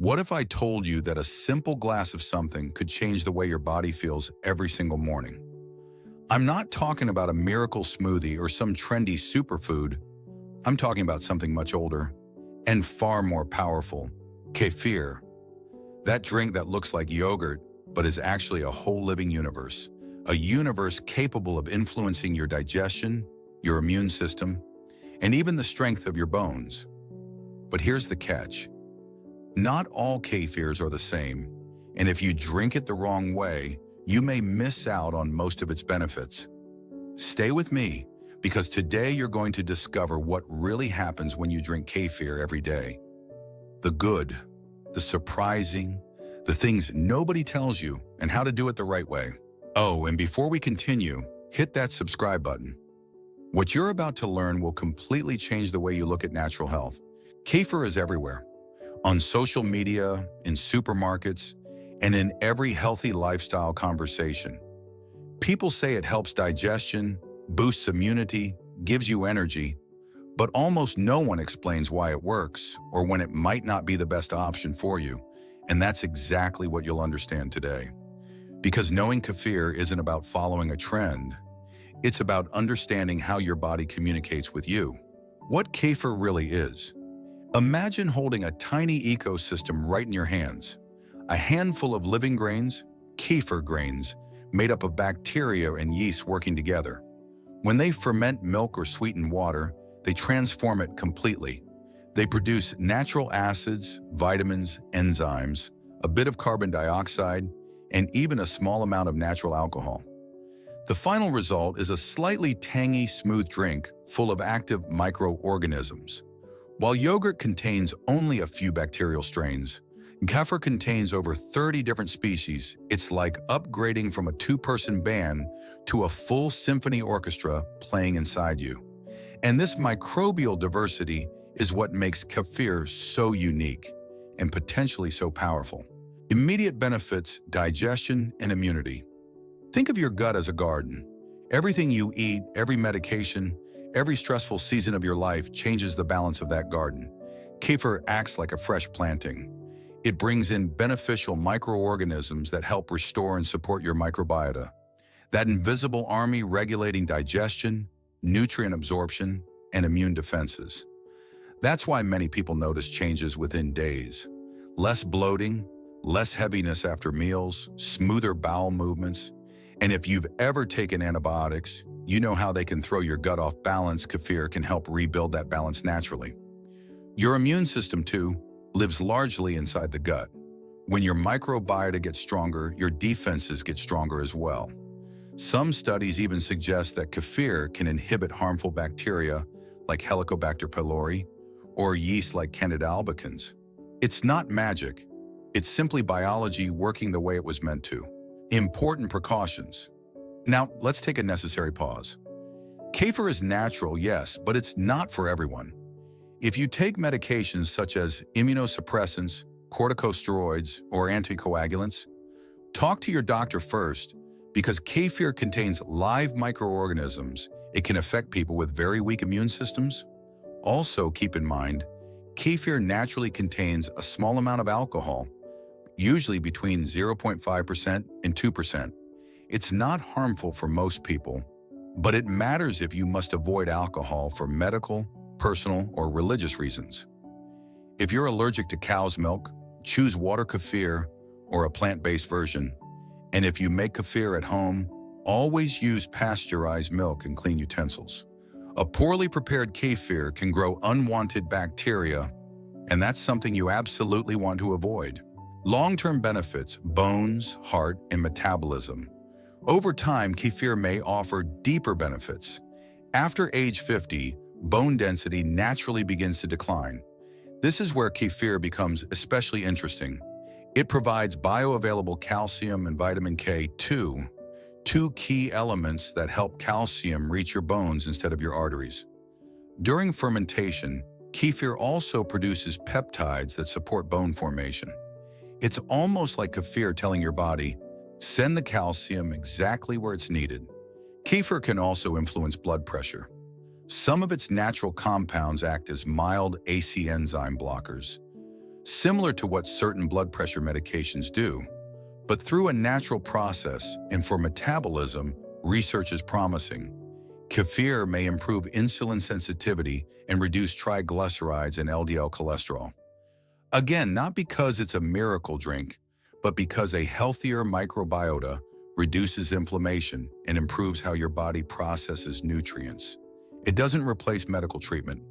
What if I told you that a simple glass of something could change the way your body feels every single morning? I'm not talking about a miracle smoothie or some trendy superfood. I'm talking about something much older and far more powerful, kefir. That drink that looks like yogurt, but is actually a whole living universe. A universe capable of influencing your digestion, your immune system, and even the strength of your bones. But here's the catch. Not all kefirs are the same, and if you drink it the wrong way, you may miss out on most of its benefits. Stay with me, because today you're going to discover what really happens when you drink kefir every day. The good, the surprising, the things nobody tells you, and how to do it the right way. Oh, and before we continue, hit that subscribe button. What you're about to learn will completely change the way you look at natural health. Kefir is everywhere. On social media, in supermarkets, and in every healthy lifestyle conversation. People say it helps digestion, boosts immunity, gives you energy, but almost no one explains why it works or when it might not be the best option for you. And that's exactly what you'll understand today. Because knowing kefir isn't about following a trend, it's about understanding how your body communicates with you. What kefir really is. Imagine holding a tiny ecosystem right in your hands. A handful of living grains, kefir grains, made up of bacteria and yeast working together. When they ferment milk or sweeten water, they transform it completely. They produce natural acids, vitamins, enzymes, a bit of carbon dioxide, and even a small amount of natural alcohol. The final result is a slightly tangy, smooth drink full of active microorganisms. While yogurt contains only a few bacterial strains, kefir contains over 30 different species. It's like upgrading from a two-person band to a full symphony orchestra playing inside you. And this microbial diversity is what makes kefir so unique and potentially so powerful. Immediate benefits, digestion, and immunity. Think of your gut as a garden. Everything you eat, every medication, every stressful season of your life changes the balance of that garden. Kefir acts like a fresh planting. It brings in beneficial microorganisms that help restore and support your microbiota. That invisible army regulating digestion, nutrient absorption, and immune defenses. That's why many people notice changes within days. Less bloating, less heaviness after meals, smoother bowel movements. And if you've ever taken antibiotics, you know how they can throw your gut off balance. Kefir can help rebuild that balance naturally. Your immune system, too, lives largely inside the gut. When your microbiota gets stronger, your defenses get stronger as well. Some studies even suggest that kefir can inhibit harmful bacteria like Helicobacter pylori or yeast like Candida albicans. It's not magic. It's simply biology working the way it was meant to. Important precautions. Now, let's take a necessary pause. Kefir is natural, yes, but it's not for everyone. If you take medications such as immunosuppressants, corticosteroids, or anticoagulants, talk to your doctor first because kefir contains live microorganisms. It can affect people with very weak immune systems. Also, keep in mind, kefir naturally contains a small amount of alcohol, usually between 0.5% and 2%. It's not harmful for most people, but it matters if you must avoid alcohol for medical, personal, or religious reasons. If you're allergic to cow's milk, choose water kefir or a plant-based version. And if you make kefir at home, always use pasteurized milk and clean utensils. A poorly prepared kefir can grow unwanted bacteria, and that's something you absolutely want to avoid. Long-term benefits, bones, heart, and metabolism. Over time, kefir may offer deeper benefits. After age 50, bone density naturally begins to decline. This is where kefir becomes especially interesting. It provides bioavailable calcium and vitamin K2, two key elements that help calcium reach your bones instead of your arteries. During fermentation, kefir also produces peptides that support bone formation. It's almost like kefir telling your body, send the calcium exactly where it's needed. Kefir can also influence blood pressure. Some of its natural compounds act as mild AC enzyme blockers. similar to what certain blood pressure medications do, but through a natural process and for metabolism, research is promising. Kefir may improve insulin sensitivity and reduce triglycerides and LDL cholesterol. Again, not because it's a miracle drink, but because a healthier microbiota reduces inflammation and improves how your body processes nutrients. It doesn't replace medical treatment,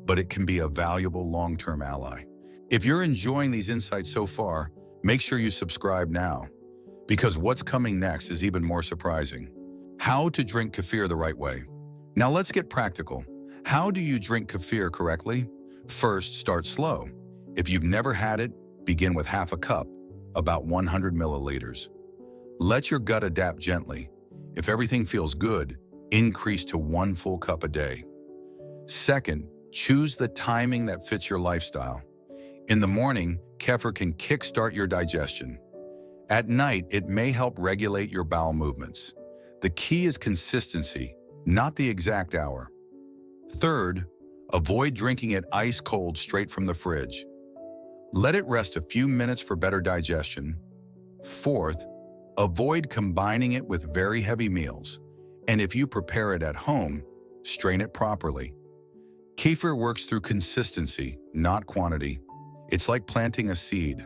but it can be a valuable long-term ally. If you're enjoying these insights so far, make sure you subscribe now, because what's coming next is even more surprising. How to drink kefir the right way. Now let's get practical. How do you drink kefir correctly? First, start slow. If you've never had it, begin with half a cup, about 100 milliliters. Let your gut adapt gently. If everything feels good, increase to 1 full cup a day. Second, choose the timing that fits your lifestyle. In the morning, kefir can kickstart your digestion. At night, it may help regulate your bowel movements. The key is consistency, not the exact hour. Third, avoid drinking it ice cold straight from the fridge. Let it rest a few minutes for better digestion. Fourth, avoid combining it with very heavy meals. And if you prepare it at home, strain it properly. Kefir works through consistency, not quantity. It's like planting a seed.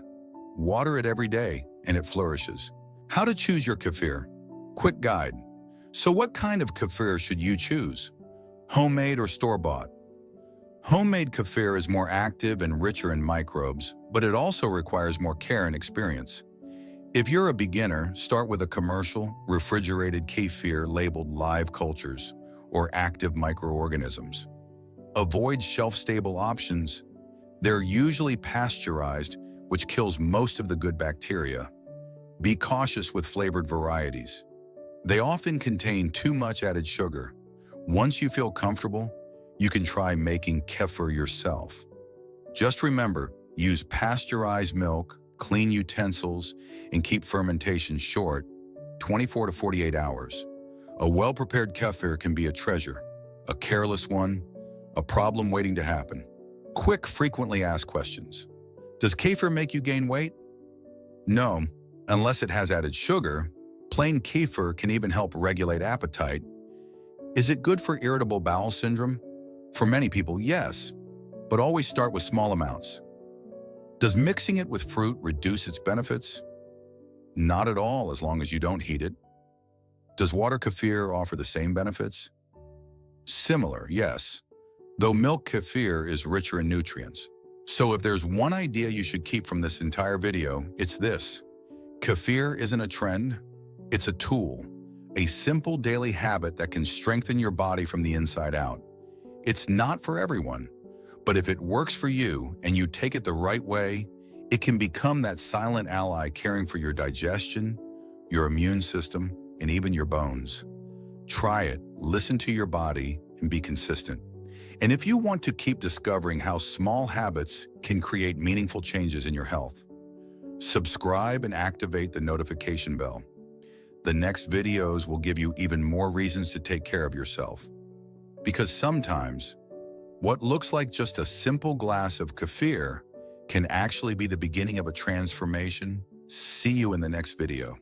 Water it every day, and it flourishes. How to choose your kefir. Quick guide. So what kind of kefir should you choose? Homemade or store-bought? Homemade kefir is more active and richer in microbes, but it also requires more care and experience. If you're a beginner, start with a commercial, refrigerated kefir labeled live cultures or active microorganisms. Avoid shelf-stable options. They're usually pasteurized, which kills most of the good bacteria. Be cautious with flavored varieties. They often contain too much added sugar. Once you feel comfortable, you can try making kefir yourself. Just remember, use pasteurized milk, clean utensils, and keep fermentation short, 24 to 48 hours. A well-prepared kefir can be a treasure, a careless one, a problem waiting to happen. Quick, frequently asked questions. Does kefir make you gain weight? No, unless it has added sugar. Plain kefir can even help regulate appetite. Is it good for irritable bowel syndrome? For many people, yes, but always start with small amounts. Does mixing it with fruit reduce its benefits? Not at all, as long as you don't heat it. Does water kefir offer the same benefits? Similar, yes, though milk kefir is richer in nutrients. So if there's one idea you should keep from this entire video, it's this. Kefir isn't a trend, it's a tool, a simple daily habit that can strengthen your body from the inside out. It's not for everyone, but if it works for you and you take it the right way, it can become that silent ally caring for your digestion, your immune system, and even your bones. Try it, listen to your body, and be consistent. And if you want to keep discovering how small habits can create meaningful changes in your health, subscribe and activate the notification bell. The next videos will give you even more reasons to take care of yourself. Because sometimes, what looks like just a simple glass of kefir can actually be the beginning of a transformation. See you in the next video.